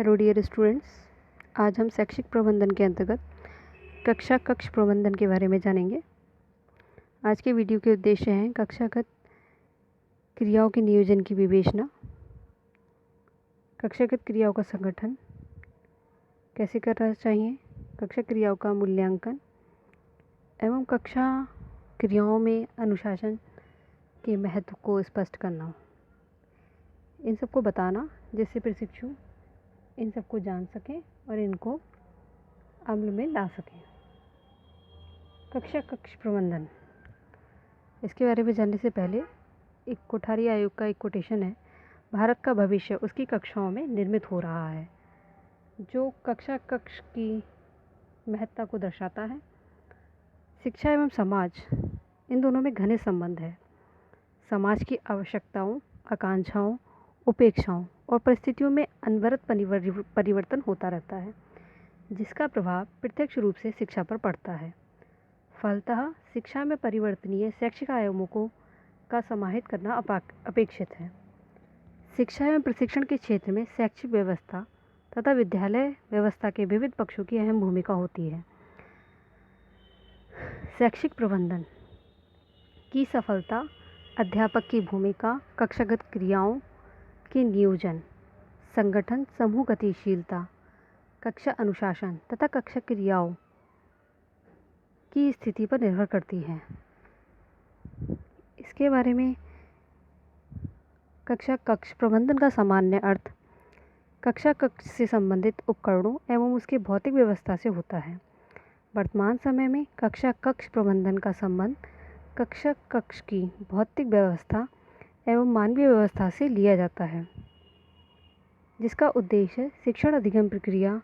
Hello dear students, आज हम शैक्षिक प्रबंधन के अंतर्गत कक्षा कक्ष प्रबंधन के बारे में जानेंगे। आज के वीडियो के उद्देश्य हैं कक्षागत क्रियाओं के नियोजन की विवेचना, कक्षागत क्रियाओं का संगठन कैसे करना चाहिए, कक्षा क्रियाओं का मूल्यांकन एवं कक्षा क्रियाओं में अनुशासन के महत्व को स्पष्ट करना, इन सबको बताना जिससे प्रशिक्षु इन सबको जान सकें और इनको अमल में ला सकें। कक्षा कक्ष प्रबंधन, इसके बारे में जानने से पहले एक कोठारी आयोग का एक कोटेशन है, भारत का भविष्य उसकी कक्षाओं में निर्मित हो रहा है, जो कक्षा कक्ष की महत्ता को दर्शाता है। शिक्षा एवं समाज, इन दोनों में घने संबंध है। समाज की आवश्यकताओं, आकांक्षाओं, उपेक्षाओं और परिस्थितियों में अनवरत परिवर्तन होता रहता है, जिसका प्रभाव प्रत्यक्ष रूप से शिक्षा पर पड़ता है। फलतः शिक्षा में परिवर्तनीय शैक्षिक आयामों का समाहित करना अपेक्षित है। शिक्षा एवं प्रशिक्षण के क्षेत्र में शैक्षिक व्यवस्था तथा विद्यालय व्यवस्था के विविध पक्षों की अहम भूमिका होती है। शैक्षिक प्रबंधन की सफलता, अध्यापक की भूमिका, कक्षागत क्रियाओं के नियोजन, संगठन, समूह गतिशीलता, कक्षा अनुशासन तथा कक्षा क्रियाओं की स्थिति पर निर्भर करती है। इसके बारे में कक्षा कक्ष प्रबंधन का सामान्य अर्थ कक्षा कक्ष से संबंधित उपकरणों एवं उसके भौतिक व्यवस्था से होता है। वर्तमान समय में कक्षा कक्ष प्रबंधन का संबंध कक्षा कक्ष की भौतिक व्यवस्था एवं मानवीय व्यवस्था से लिया जाता है, जिसका उद्देश्य शिक्षण अधिगम प्रक्रिया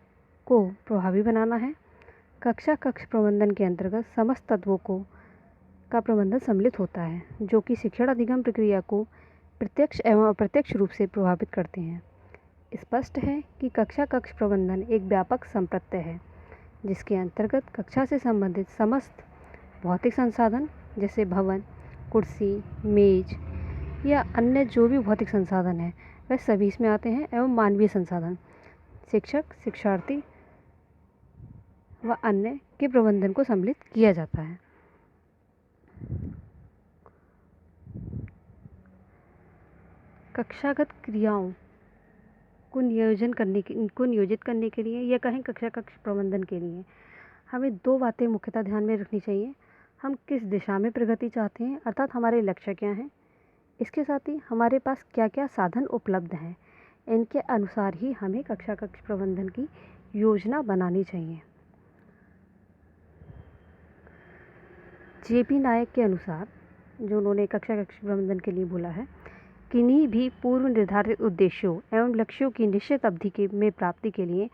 को प्रभावी बनाना है। कक्षा कक्ष प्रबंधन के अंतर्गत समस्त तत्वों का प्रबंधन सम्मिलित होता है, जो कि शिक्षण अधिगम प्रक्रिया को प्रत्यक्ष एवं अप्रत्यक्ष रूप से प्रभावित करते हैं। स्पष्ट है कि कक्षा कक्ष प्रबंधन एक व्यापक संप्रत्यय है, जिसके अंतर्गत कक्षा से संबंधित समस्त भौतिक संसाधन जैसे भवन, कुर्सी, मेज या अन्य जो भी भौतिक संसाधन है वह सभी इसमें आते हैं, एवं मानवीय संसाधन, शिक्षक, शिक्षार्थी व अन्य के प्रबंधन को सम्मिलित किया जाता है। कक्षागत क्रियाओं को नियोजित करने के लिए या कहें कक्षा कक्ष प्रबंधन के लिए हमें दो बातें मुख्यतः ध्यान में रखनी चाहिए। हम किस दिशा में प्रगति चाहते हैं, अर्थात हमारे लक्ष्य क्या हैं। इसके साथ ही हमारे पास क्या क्या साधन उपलब्ध हैं, इनके अनुसार ही हमें कक्षा कक्ष प्रबंधन की योजना बनानी चाहिए। जे.पी. नायक के अनुसार, जो उन्होंने कक्षा कक्ष प्रबंधन के लिए बोला है, किन्हीं भी पूर्व निर्धारित उद्देश्यों एवं लक्ष्यों की निश्चित अवधि में प्राप्ति के लिए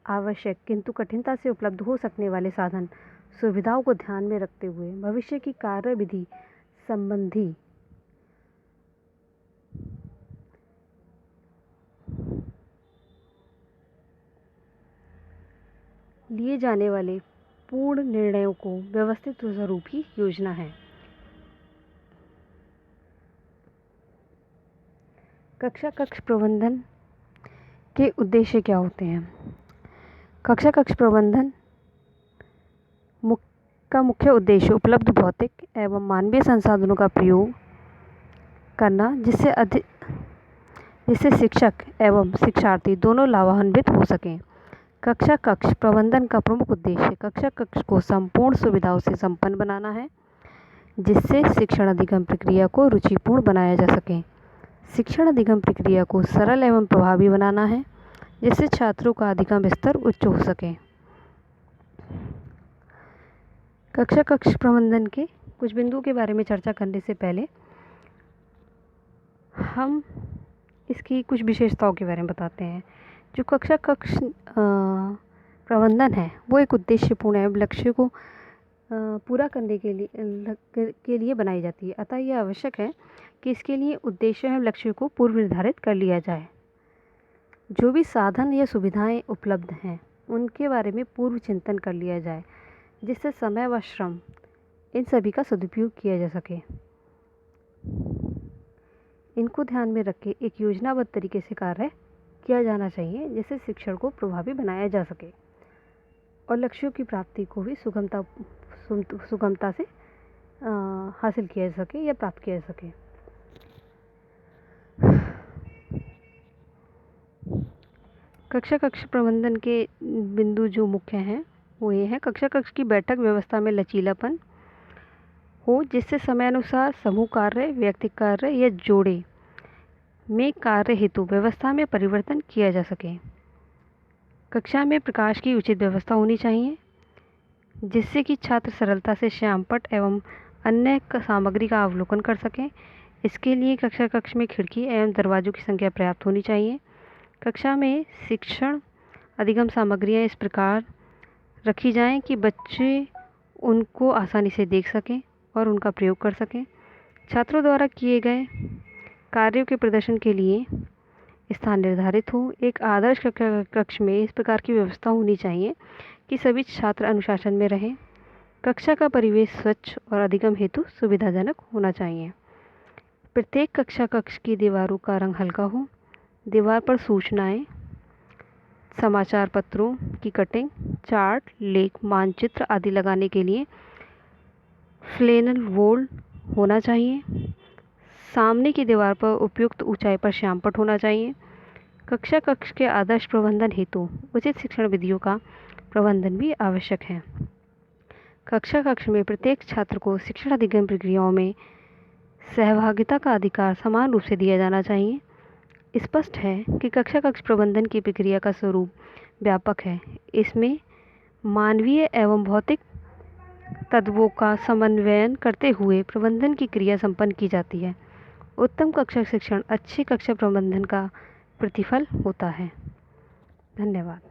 आवश्यक किंतु कठिनता से उपलब्ध हो सकने वाले साधन सुविधाओं को ध्यान में रखते हुए भविष्य की कार्यविधि संबंधी लिए जाने वाले पूर्ण निर्णयों को व्यवस्थित स्वरूप ही योजना है। कक्षा कक्ष प्रबंधन के उद्देश्य क्या होते हैं? कक्षा कक्ष प्रबंधन का मुख्य उद्देश्य उपलब्ध भौतिक एवं मानवीय संसाधनों का प्रयोग करना, जिससे शिक्षक एवं शिक्षार्थी दोनों लाभान्वित हो सकें। कक्षा कक्ष प्रबंधन का प्रमुख उद्देश्य कक्षा कक्ष को संपूर्ण सुविधाओं से संपन्न बनाना है, जिससे शिक्षण अधिगम प्रक्रिया को रुचिपूर्ण बनाया जा सके। शिक्षण अधिगम प्रक्रिया को सरल एवं प्रभावी बनाना है, जिससे छात्रों का अधिगम स्तर उच्च हो सके। कक्षा कक्ष प्रबंधन के कुछ बिंदुओं के बारे में चर्चा करने से पहले हम इसकी कुछ विशेषताओं के बारे में बताते हैं। जो कक्षा कक्ष प्रबंधन है वो एक उद्देश्यपूर्ण एवं लक्ष्य को पूरा करने के लिए बनाई जाती है, अतः यह आवश्यक है कि इसके लिए उद्देश्य एवं लक्ष्य को पूर्व निर्धारित कर लिया जाए। जो भी साधन या सुविधाएं उपलब्ध हैं उनके बारे में पूर्व चिंतन कर लिया जाए, जिससे समय व श्रम इन सभी का सदुपयोग किया जा सके। इनको ध्यान में रख के एक योजनाबद्ध तरीके से कार्य किया जाना चाहिए जिससे शिक्षण को प्रभावी बनाया जा सके और लक्ष्यों की प्राप्ति को भी सुगमता से हासिल किया जा सके या प्राप्त किया जा सके। कक्ष प्रबंधन के बिंदु जो मुख्य हैं वो ये हैं। कक्ष की बैठक व्यवस्था में लचीलापन हो जिससे समयानुसार समूह कार्य, व्यक्तिगत कार्य या जोड़े में कार्य हेतु व्यवस्था में परिवर्तन किया जा सके। कक्षा में प्रकाश की उचित व्यवस्था होनी चाहिए जिससे कि छात्र सरलता से श्यामपट्ट एवं अन्य सामग्री का अवलोकन कर सकें। इसके लिए कक्ष में खिड़की एवं दरवाजों की संख्या पर्याप्त होनी चाहिए। कक्षा में शिक्षण अधिगम सामग्रियां इस प्रकार रखी जाएं कि बच्चे उनको आसानी से देख सकें और उनका प्रयोग कर सकें। छात्रों द्वारा किए गए कार्यों के प्रदर्शन के लिए स्थान निर्धारित हो। एक आदर्श कक्ष में इस प्रकार की व्यवस्था होनी चाहिए कि सभी छात्र अनुशासन में रहें। कक्षा का परिवेश स्वच्छ और अधिगम हेतु सुविधाजनक होना चाहिए। प्रत्येक कक्ष की दीवारों का रंग हल्का हो। दीवार पर सूचनाएं, समाचार पत्रों की कटिंग, चार्ट, लेख, मानचित्र आदि लगाने के लिए फ्लेनल वॉल होना चाहिए। सामने की दीवार पर उपयुक्त ऊंचाई पर श्यामपट्ट होना चाहिए। कक्ष के आदर्श प्रबंधन हेतु उचित शिक्षण विधियों का प्रबंधन भी आवश्यक है। कक्ष में प्रत्येक छात्र को शिक्षण अधिगम प्रक्रियाओं में सहभागिता का अधिकार समान रूप से दिया जाना चाहिए। स्पष्ट है कि कक्ष प्रबंधन की प्रक्रिया का स्वरूप व्यापक है। इसमें मानवीय एवं भौतिक तत्वों का समन्वयन करते हुए प्रबंधन की क्रिया संपन्न की जाती है। उत्तम कक्षा शिक्षण अच्छे कक्षा प्रबंधन का प्रतिफल होता है। धन्यवाद।